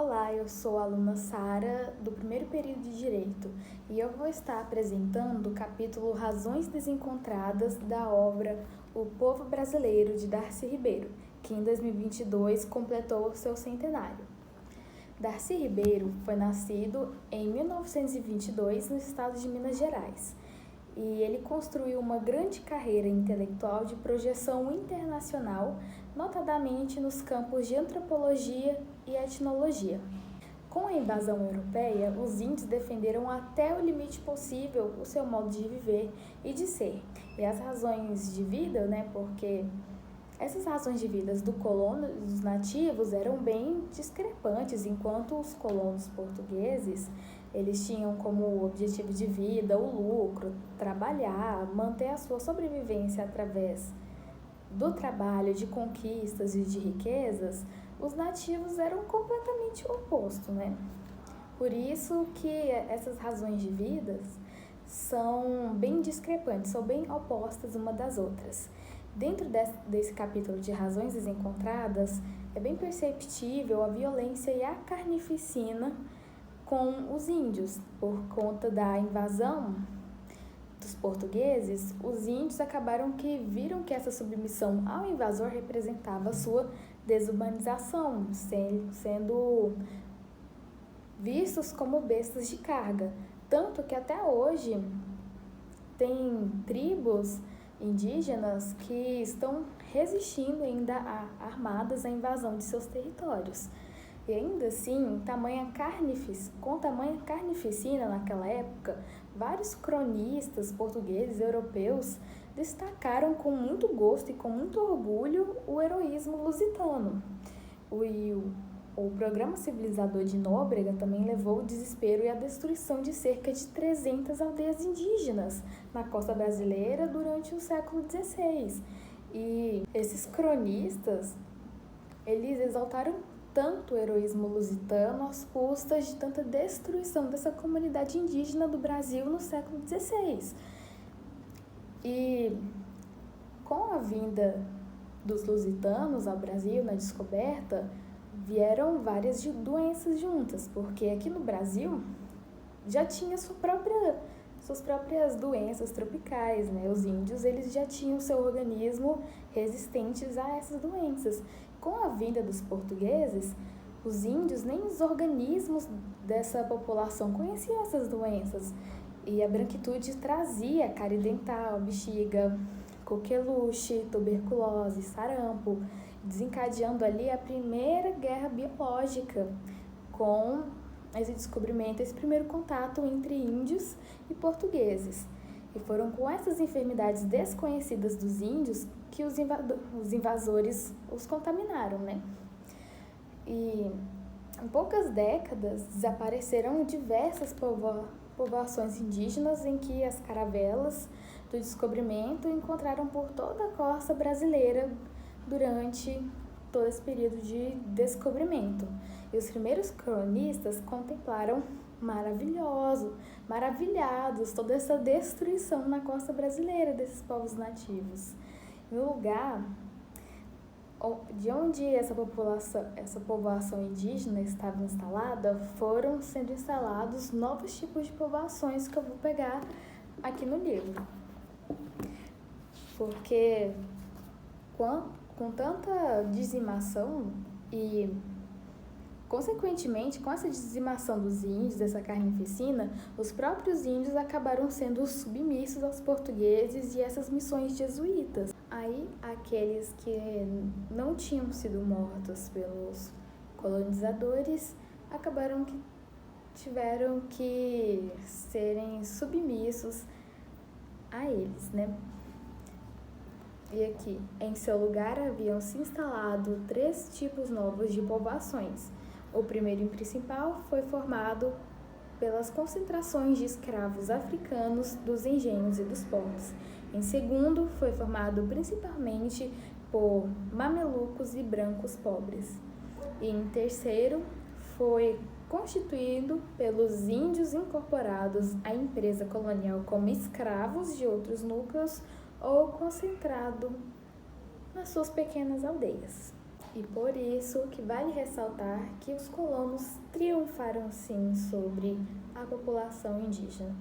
Olá, eu sou a aluna Sara, do primeiro período de Direito, e eu vou estar apresentando o capítulo Razões Desencontradas da obra O Povo Brasileiro, de Darcy Ribeiro, que em 2022 completou seu centenário. Darcy Ribeiro foi nascido em 1922 no estado de Minas Gerais, e ele construiu uma grande carreira intelectual de projeção internacional, notadamente nos campos de antropologia e etnologia. Com a invasão europeia, os índios defenderam até o limite possível o seu modo de viver e de ser. E as razões de vida, porque essas razões de vida do colono e dos nativos eram bem discrepantes, enquanto os colonos portugueses eles tinham como objetivo de vida o lucro, trabalhar, manter a sua sobrevivência através do trabalho, de conquistas e de riquezas. Os nativos eram completamente o oposto, Por isso que essas razões de vida são bem discrepantes, são bem opostas uma das outras. Dentro desse capítulo de Razões Desencontradas, é bem perceptível a violência e a carnificina com os índios. Por conta da invasão dos portugueses, os índios acabaram que viram que essa submissão ao invasor representava sua desumanização, sendo vistos como bestas de carga. Tanto que até hoje tem tribos indígenas que estão resistindo ainda armadas à invasão de seus territórios. E ainda assim, com tamanha carnificina naquela época, vários cronistas portugueses e europeus destacaram com muito gosto e com muito orgulho o heroísmo lusitano. O programa civilizador de Nóbrega também levou ao desespero e à destruição de cerca de 300 aldeias indígenas na costa brasileira durante o século XVI. E esses cronistas, eles exaltaram tanto o heroísmo lusitano às custas de tanta destruição dessa comunidade indígena do Brasil no século XVI. E com a vinda dos lusitanos ao Brasil, na descoberta, vieram várias doenças juntas, porque aqui no Brasil já tinha suas próprias doenças tropicais, Os índios, eles já tinham seu organismo resistentes a essas doenças. Com a vinda dos portugueses, os índios, nem os organismos dessa população conheciam essas doenças. E a branquitude trazia cárie dental, bexiga, coqueluche, tuberculose, sarampo, desencadeando ali a primeira guerra biológica com esse descobrimento, esse primeiro contato entre índios e portugueses. E foram com essas enfermidades desconhecidas dos índios que os invasores os contaminaram, E em poucas décadas desapareceram diversas povoações indígenas em que as caravelas do descobrimento encontraram por toda a costa brasileira durante todo esse período de descobrimento. E os primeiros cronistas contemplaram maravilhados toda essa destruição na costa brasileira desses povos nativos. No lugar de onde essa povoação indígena estava instalada, foram sendo instalados novos tipos de povoações que eu vou pegar aqui no livro. Porque com tanta dizimação e, consequentemente, com essa dizimação dos índios, dessa carnificina, os próprios índios acabaram sendo submissos aos portugueses e essas missões jesuítas. Aí, aqueles que não tinham sido mortos pelos colonizadores acabaram que tiveram que serem submissos a eles, E aqui, em seu lugar, haviam se instalado 3 tipos novos de povoações. O primeiro e principal foi formado pelas concentrações de escravos africanos dos engenhos e dos portos. Em segundo, foi formado principalmente por mamelucos e brancos pobres. E em terceiro, foi constituído pelos índios incorporados à empresa colonial como escravos de outros núcleos ou concentrado nas suas pequenas aldeias. E por isso que vale ressaltar que os colonos triunfaram sim sobre a população indígena,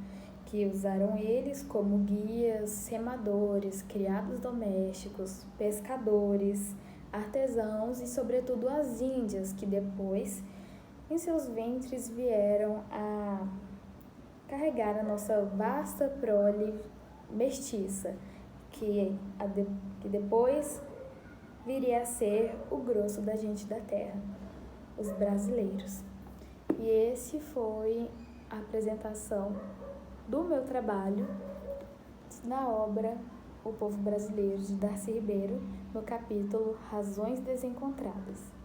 que usaram eles como guias, remadores, criados domésticos, pescadores, artesãos e sobretudo as índias, que depois em seus ventres vieram a carregar a nossa vasta prole mestiça, que depois viria a ser o grosso da gente da terra, os brasileiros. E esse foi a apresentação do meu trabalho na obra O Povo Brasileiro, de Darcy Ribeiro, no capítulo Razões Desencontradas.